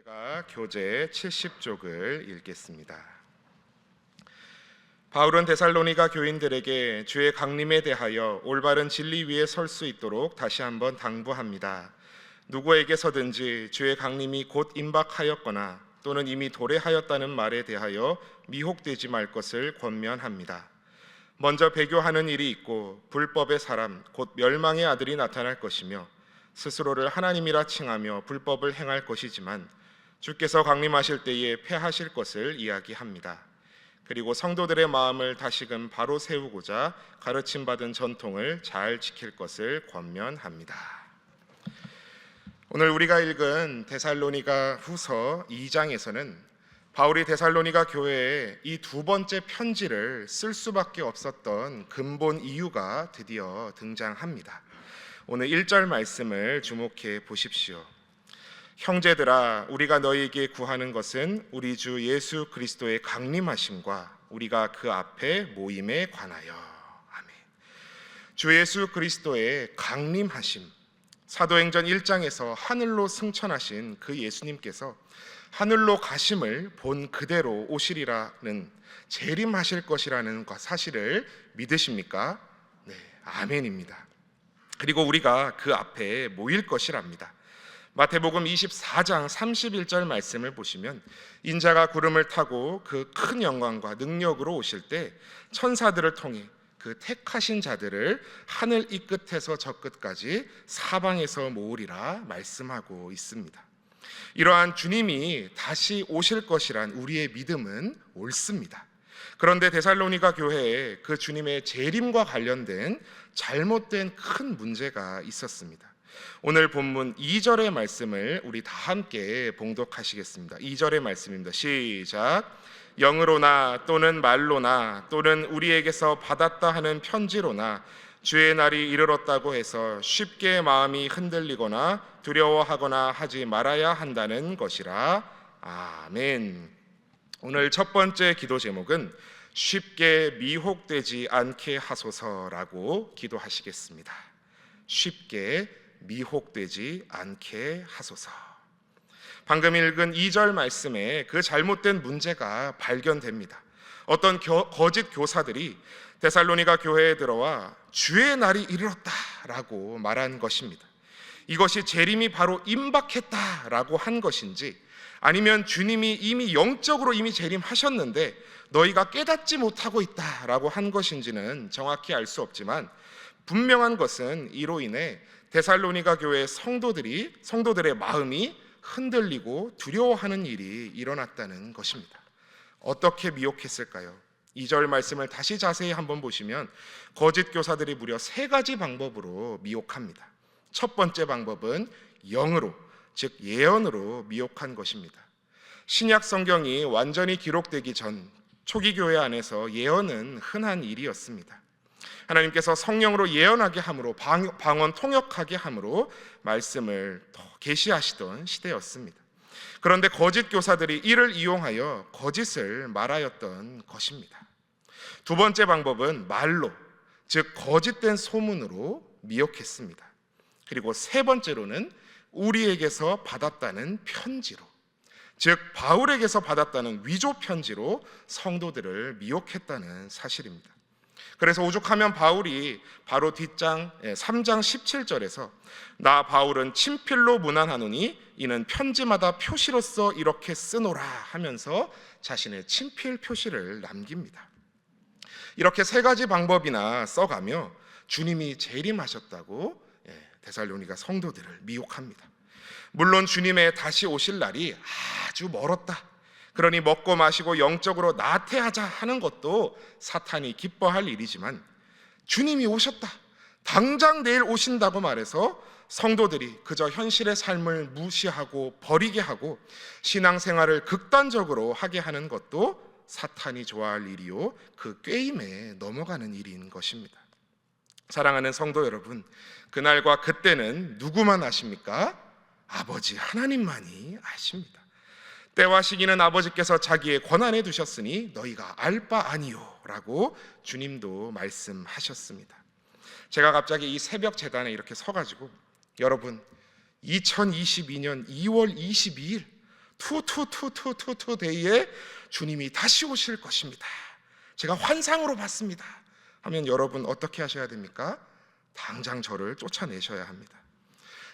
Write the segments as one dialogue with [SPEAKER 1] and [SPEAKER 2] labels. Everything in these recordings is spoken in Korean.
[SPEAKER 1] 제가 교재 70쪽을 읽겠습니다. 바울은 데살로니가 교인들에게 주의 강림에 대하여 올바른 진리 위에 설 수 있도록 다시 한번 당부합니다. 누구에게서든지 주의 강림이 곧 임박하였거나 또는 이미 도래하였다는 말에 대하여 미혹되지 말 것을 권면합니다. 먼저 배교하는 일이 있고 불법의 사람 곧 멸망의 아들이 나타날 것이며 스스로를 하나님이라 칭하며 불법을 행할 것이지만 주께서 강림하실 때에 패하실 것을 이야기합니다. 그리고 성도들의 마음을 다시금 바로 세우고자 가르침받은 전통을 잘 지킬 것을 권면합니다. 오늘 우리가 읽은 데살로니가 후서 2장에서는 바울이 데살로니가 교회에 이 두 번째 편지를 쓸 수밖에 없었던 근본 이유가 드디어 등장합니다. 오늘 1절 말씀을 주목해 보십시오. 형제들아, 우리가 너희에게 구하는 것은 우리 주 예수 그리스도의 강림하심과 우리가 그 앞에 모임에 관하여. 아멘. 주 예수 그리스도의 강림하심, 사도행전 1장에서 하늘로 승천하신 그 예수님께서 하늘로 가심을 본 그대로 오시리라는, 재림하실 것이라는 사실을 믿으십니까? 네, 아멘입니다. 그리고 우리가 그 앞에 모일 것이랍니다. 마태복음 24장 31절 말씀을 보시면 인자가 구름을 타고 그 큰 영광과 능력으로 오실 때 천사들을 통해 그 택하신 자들을 하늘 이 끝에서 저 끝까지 사방에서 모으리라 말씀하고 있습니다. 이러한 주님이 다시 오실 것이란 우리의 믿음은 옳습니다. 그런데 데살로니가 교회에 그 주님의 재림과 관련된 잘못된 큰 문제가 있었습니다. 오늘 본문 2절의 말씀을 우리 다 함께 봉독하시겠습니다. 2절의 말씀입니다. 시작. 영으로나 또는 말로나 또는 우리에게서 받았다 하는 편지로나 주의 날이 이르렀다고 해서 쉽게 마음이 흔들리거나 두려워하거나 하지 말아야 한다는 것이라. 아멘. 오늘 첫 번째 기도 제목은 쉽게 미혹되지 않게 하소서라고 기도하시겠습니다. 쉽게 미혹되지 않게 하소서. 방금 읽은 2절 말씀에 그 잘못된 문제가 발견됩니다. 어떤 거짓 교사들이 데살로니가 교회에 들어와 주의 날이 이르렀다라고 말한 것입니다. 이것이 재림이 바로 임박했다라고 한 것인지, 아니면 주님이 이미 영적으로 재림하셨는데 너희가 깨닫지 못하고 있다라고 한 것인지는 정확히 알 수 없지만, 분명한 것은 이로 인해 데살로니가 교회 성도들의 마음이 흔들리고 두려워하는 일이 일어났다는 것입니다. 어떻게 미혹했을까요? 2절 말씀을 다시 자세히 한번 보시면 거짓 교사들이 무려 3가지 방법으로 미혹합니다. 첫 번째 방법은 영으로, 즉 예언으로 미혹한 것입니다. 신약 성경이 완전히 기록되기 전 초기 교회 안에서 예언은 흔한 일이었습니다. 하나님께서 성령으로 예언하게 함으로, 방언 통역하게 함으로 말씀을 더 계시하시던 시대였습니다. 그런데 거짓 교사들이 이를 이용하여 거짓을 말하였던 것입니다. 두 번째 방법은 말로, 즉 거짓된 소문으로 미혹했습니다. 그리고 세 번째로는 우리에게서 받았다는 편지로, 즉 바울에게서 받았다는 위조 편지로 성도들을 미혹했다는 사실입니다. 그래서 오죽하면 바울이 바로 뒷장 3장 17절에서 나 바울은 친필로 문안하노니 이는 편지마다 표시로써 이렇게 쓰노라 하면서 자신의 친필 표시를 남깁니다. 이렇게 3가지 방법이나 써가며 주님이 재림하셨다고 데살로니가 성도들을 미혹합니다. 물론 주님의 다시 오실 날이 아주 멀었다, 그러니 먹고 마시고 영적으로 나태하자 하는 것도 사탄이 기뻐할 일이지만, 주님이 오셨다, 당장 내일 오신다고 말해서 성도들이 그저 현실의 삶을 무시하고 버리게 하고 신앙생활을 극단적으로 하게 하는 것도 사탄이 좋아할 일이요, 그 꾀임에 넘어가는 일인 것입니다. 사랑하는 성도 여러분, 그날과 그때는 누구만 아십니까? 아버지 하나님만이 아십니다. 때와 시기는 아버지께서 자기의 권한에 두셨으니 너희가 알 바 아니요 라고 주님도 말씀하셨습니다. 제가 갑자기 이 새벽 제단에 이렇게 서가지고, 여러분 2022년 2월 22일 투 데이에 주님이 다시 오실 것입니다. 제가 환상으로 봤습니다. 하면 여러분 어떻게 하셔야 됩니까? 당장 저를 쫓아내셔야 합니다.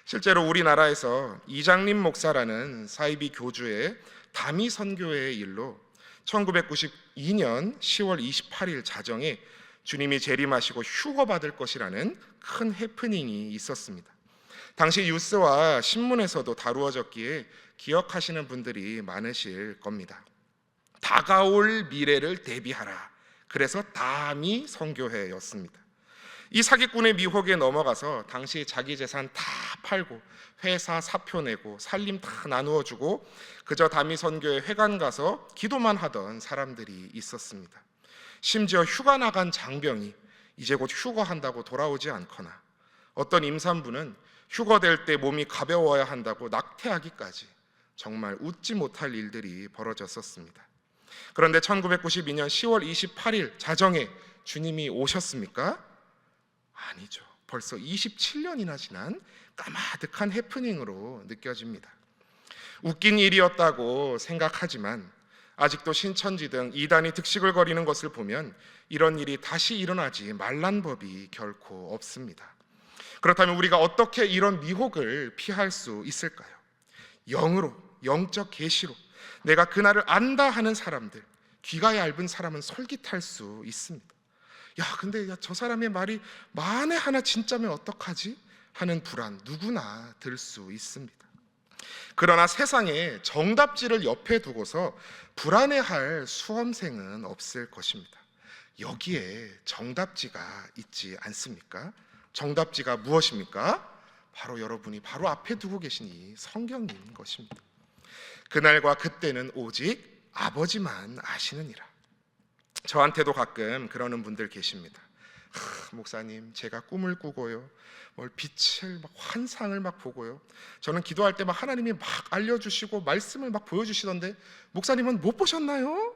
[SPEAKER 1] 실제로 우리나라에서 이장림 목사라는 사이비 교주의 다미 선교회의 일로 1992년 10월 28일 자정에 주님이 재림하시고 휴거받을 것이라는 큰 해프닝이 있었습니다. 당시 뉴스와 신문에서도 다루어졌기에 기억하시는 분들이 많으실 겁니다. 다가올 미래를 대비하라. 그래서 다미 선교회였습니다. 이 사기꾼의 미혹에 넘어가서 당시 자기 재산 다 팔고 회사 사표 내고 살림 다 나누어 주고 그저 다미 선교회 회관 가서 기도만 하던 사람들이 있었습니다. 심지어 휴가 나간 장병이 이제 곧 휴거한다고 돌아오지 않거나 어떤 임산부는 휴거될 때 몸이 가벼워야 한다고 낙태하기까지 정말 웃지 못할 일들이 벌어졌었습니다. 그런데 1992년 10월 28일 자정에 주님이 오셨습니까? 아니죠. 벌써 27년이나 지난 까마득한 해프닝으로 느껴집니다. 웃긴 일이었다고 생각하지만 아직도 신천지 등 이단이 득식을 거리는 것을 보면 이런 일이 다시 일어나지 말란 법이 결코 없습니다. 그렇다면 우리가 어떻게 이런 미혹을 피할 수 있을까요? 영으로, 영적 계시로 내가 그날을 안다 하는 사람들, 귀가 얇은 사람은 솔깃할 수 있습니다. 근데 저 사람의 말이 만에 하나 진짜면 어떡하지? 하는 불안 누구나 들 수 있습니다. 그러나 세상에 정답지를 옆에 두고서 불안해할 수험생은 없을 것입니다. 여기에 정답지가 있지 않습니까? 정답지가 무엇입니까? 바로 여러분이 바로 앞에 두고 계신 이 성경인 것입니다. 그날과 그때는 오직 아버지만 아시느니라. 저한테도 가끔 그러는 분들 계십니다. 목사님, 제가 꿈을 꾸고요, 빛을 환상을 보고요, 저는 기도할 때 하나님이 알려주시고 말씀을 보여주시던데 목사님은 못 보셨나요?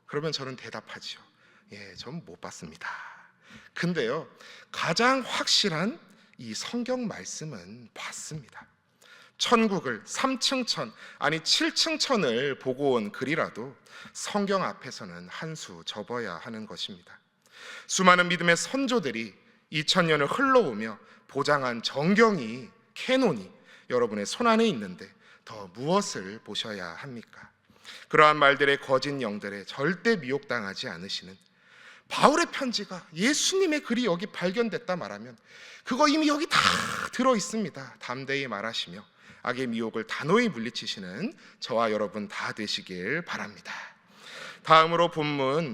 [SPEAKER 1] 그러면 저는 대답하지요. 전 못 봤습니다. 근데요, 가장 확실한 이 성경 말씀은 봤습니다. 천국을 3층 천, 아니 7층 천을 보고 온 글이라도 성경 앞에서는 한 수 접어야 하는 것입니다. 수많은 믿음의 선조들이 2000년을 흘러오며 보장한 정경이, 캐논이 여러분의 손안에 있는데 더 무엇을 보셔야 합니까? 그러한 말들의 거짓 영들에 절대 미혹당하지 않으시는 바울의 편지가, 예수님의 글이 여기 발견됐다 말하면 그거 이미 여기 다 들어있습니다. 담대히 말하시며 악의 미혹을 단호히 물리치시는 저와 여러분 다 되시길 바랍니다. 다음으로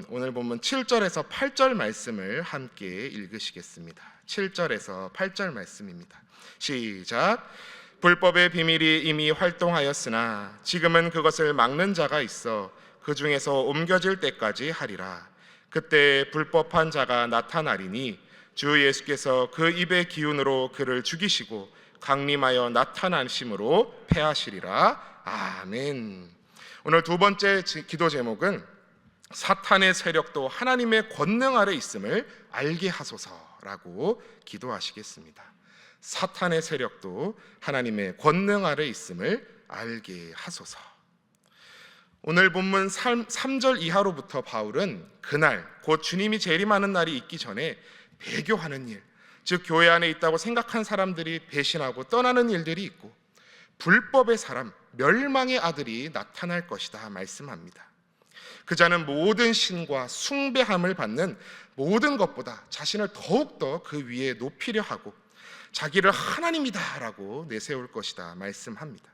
[SPEAKER 1] 오늘 본문 7절에서 8절 말씀을 함께 읽으시겠습니다. 7절에서 8절 말씀입니다. 시작. 불법의 비밀이 이미 활동하였으나 지금은 그것을 막는 자가 있어 그 중에서 옮겨질 때까지 하리라. 그때 불법한 자가 나타나리니 주 예수께서 그 입의 기운으로 그를 죽이시고 강림하여 나타나심으로 패하시리라. 아멘. 오늘 두 번째 기도 제목은 사탄의 세력도 하나님의 권능 아래 있음을 알게 하소서라고 기도하시겠습니다. 사탄의 세력도 하나님의 권능 아래 있음을 알게 하소서. 오늘 본문 3절 이하로부터 바울은 그날 곧 주님이 재림하는 날이 있기 전에 배교하는 일, 즉 교회 안에 있다고 생각한 사람들이 배신하고 떠나는 일들이 있고 불법의 사람, 멸망의 아들이 나타날 것이다 말씀합니다. 그 자는 모든 신과 숭배함을 받는 모든 것보다 자신을 더욱더 그 위에 높이려 하고 자기를 하나님이다 라고 내세울 것이다 말씀합니다.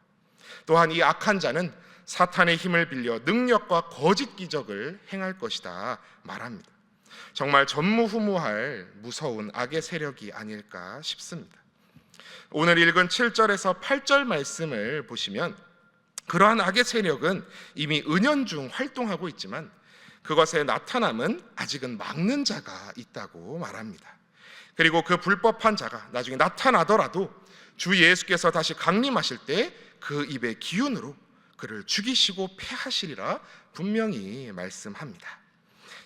[SPEAKER 1] 또한 이 악한 자는 사탄의 힘을 빌려 능력과 거짓 기적을 행할 것이다 말합니다. 정말 전무후무할 무서운 악의 세력이 아닐까 싶습니다. 오늘 읽은 7절에서 8절 말씀을 보시면 그러한 악의 세력은 이미 은연중 활동하고 있지만 그것의 나타남은 아직은 막는 자가 있다고 말합니다. 그리고 그 불법한 자가 나중에 나타나더라도 주 예수께서 다시 강림하실 때 그 입의 기운으로 그를 죽이시고 패하시리라 분명히 말씀합니다.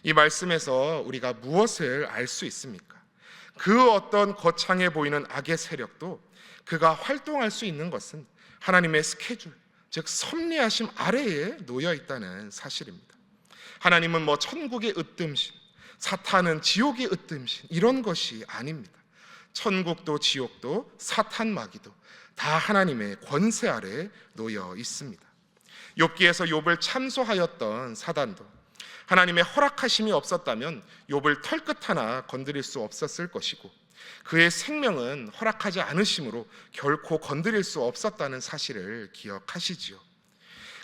[SPEAKER 1] 이 말씀에서 우리가 무엇을 알 수 있습니까? 그 어떤 거창해 보이는 악의 세력도 그가 활동할 수 있는 것은 하나님의 스케줄, 즉 섭리하심 아래에 놓여 있다는 사실입니다. 하나님은 뭐 천국의 으뜸신, 사탄은 지옥의 으뜸신, 이런 것이 아닙니다. 천국도 지옥도 사탄 마귀도 다 하나님의 권세 아래 놓여 있습니다. 욥기에서 욥을 참소하였던 사단도 하나님의 허락하심이 없었다면 욥을 털끝 하나 건드릴 수 없었을 것이고, 그의 생명은 허락하지 않으심으로 결코 건드릴 수 없었다는 사실을 기억하시지요.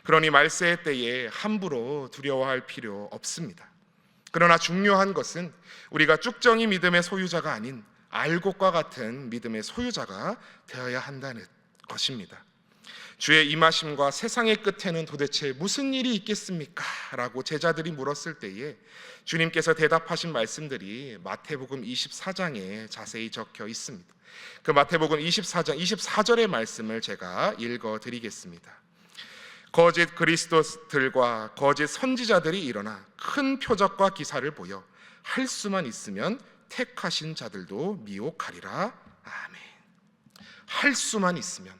[SPEAKER 1] 그러니 말세의 때에 함부로 두려워할 필요 없습니다. 그러나 중요한 것은 우리가 쭉정이 믿음의 소유자가 아닌 알곡과 같은 믿음의 소유자가 되어야 한다는 것입니다. 주의 임하심과 세상의 끝에는 도대체 무슨 일이 있겠습니까? 라고 제자들이 물었을 때에 주님께서 대답하신 말씀들이 마태복음 24장에 자세히 적혀 있습니다. 그 마태복음 24장 24절의 말씀을 제가 읽어드리겠습니다. 거짓 그리스도들과 거짓 선지자들이 일어나 큰 표적과 기사를 보여 할 수만 있으면 택하신 자들도 미혹하리라. 아멘. 할 수만 있으면,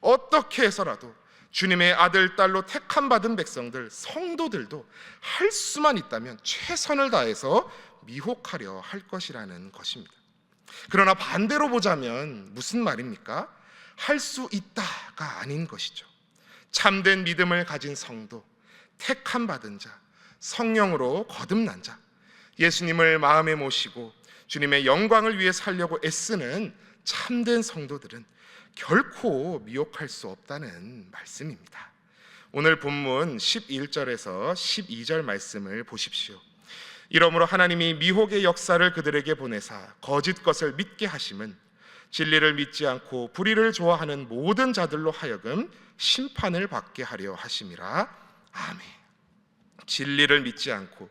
[SPEAKER 1] 어떻게 해서라도 주님의 아들 딸로 택함 받은 백성들, 성도들도 할 수만 있다면 최선을 다해서 미혹하려 할 것이라는 것입니다. 그러나 반대로 보자면 무슨 말입니까? 할 수 있다가 아닌 것이죠. 참된 믿음을 가진 성도, 택함 받은 자, 성령으로 거듭난 자, 예수님을 마음에 모시고 주님의 영광을 위해 살려고 애쓰는 참된 성도들은 결코 미혹할 수 없다는 말씀입니다. 오늘 본문 11절에서 12절 말씀을 보십시오. 이러므로 하나님이 미혹의 역사를 그들에게 보내사 거짓 것을 믿게 하심은 진리를 믿지 않고 불의를 좋아하는 모든 자들로 하여금 심판을 받게 하려 하심이라. 아멘. 진리를 믿지 않고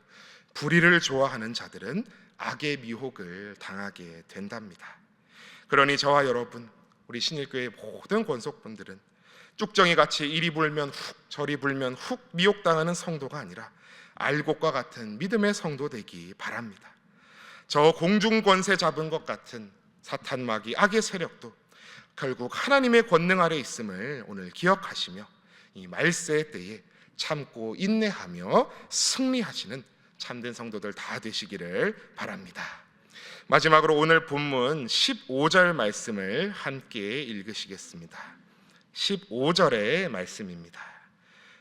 [SPEAKER 1] 불의를 좋아하는 자들은 악의 미혹을 당하게 된답니다. 그러니 저와 여러분, 우리 신일교회 모든 권속분들은 쭉정이같이 이리 불면 훅 저리 불면 훅 미혹당하는 성도가 아니라 알곡과 같은 믿음의 성도 되기 바랍니다. 저 공중권세 잡은 것 같은 사탄 마귀 악의 세력도 결국 하나님의 권능 아래 있음을 오늘 기억하시며 이 말세의 때에 참고 인내하며 승리하시는 참된 성도들 다 되시기를 바랍니다. 마지막으로 오늘 본문 15절 말씀을 함께 읽으시겠습니다. 15절의 말씀입니다.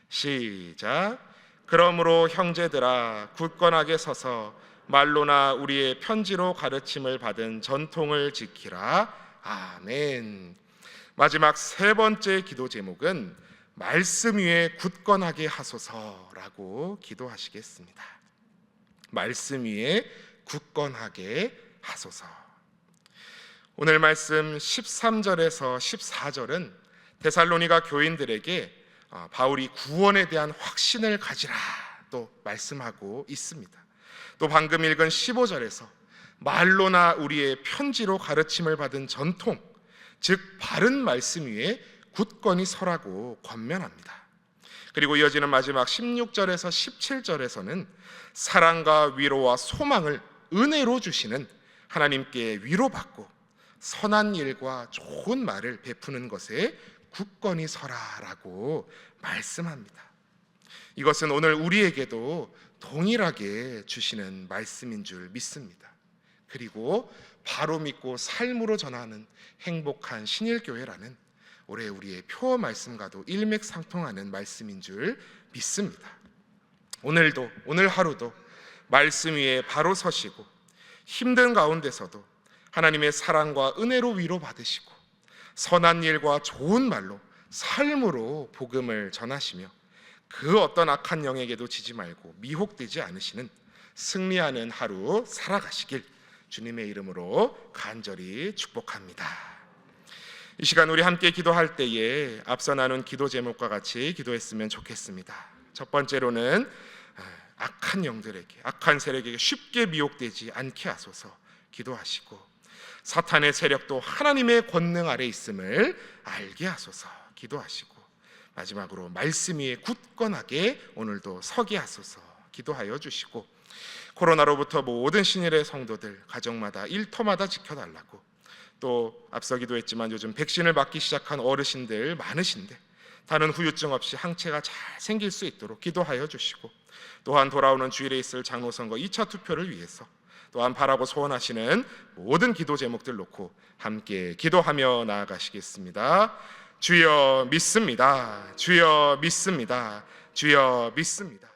[SPEAKER 1] 시작. 그러므로 형제들아 굳건하게 서서 말로나 우리의 편지로 가르침을 받은 전통을 지키라. 아멘. 마지막 세 번째 기도 제목은 말씀 위에 굳건하게 하소서라고 기도하시겠습니다. 말씀 위에 굳건하게 하소서. 오늘 말씀 13절에서 14절은 데살로니가 교인들에게 바울이 구원에 대한 확신을 가지라 또 말씀하고 있습니다. 또 방금 읽은 15절에서 말로나 우리의 편지로 가르침을 받은 전통, 즉 바른 말씀 위에 굳건히 서라고 권면합니다. 그리고 이어지는 마지막 16절에서 17절에서는 사랑과 위로와 소망을 은혜로 주시는 하나님께 위로받고 선한 일과 좋은 말을 베푸는 것에 굳건히 서라라고 말씀합니다. 이것은 오늘 우리에게도 동일하게 주시는 말씀인 줄 믿습니다. 그리고 바로 믿고 삶으로 전하는 행복한 신일교회라는 올해 우리의 표 말씀과도 일맥상통하는 말씀인 줄 믿습니다. 오늘도, 오늘 하루도 말씀 위에 바로 서시고 힘든 가운데서도 하나님의 사랑과 은혜로 위로받으시고 선한 일과 좋은 말로 삶으로 복음을 전하시며 그 어떤 악한 영에게도 지지 말고 미혹되지 않으시는 승리하는 하루 살아가시길 주님의 이름으로 간절히 축복합니다. 이 시간 우리 함께 기도할 때에 앞서 나눈 기도 제목과 같이 기도했으면 좋겠습니다. 첫 번째로는 악한 영들에게, 악한 세력에게 쉽게 미혹되지 않게 하소서 기도하시고, 사탄의 세력도 하나님의 권능 아래 있음을 알게 하소서 기도하시고, 마지막으로 말씀 위에 굳건하게 오늘도 서게 하소서 기도하여 주시고, 코로나로부터 모든 신일의 성도들 가정마다 일터마다 지켜달라고, 또 앞서 기도했지만 요즘 백신을 맞기 시작한 어르신들 많으신데 다른 후유증 없이 항체가 잘 생길 수 있도록 기도하여 주시고, 또한 돌아오는 주일에 있을 장로선거 2차 투표를 위해서 또한 바라고 소원하시는 모든 기도 제목들 놓고 함께 기도하며 나아가시겠습니다. 주여 믿습니다. 주여 믿습니다. 주여 믿습니다.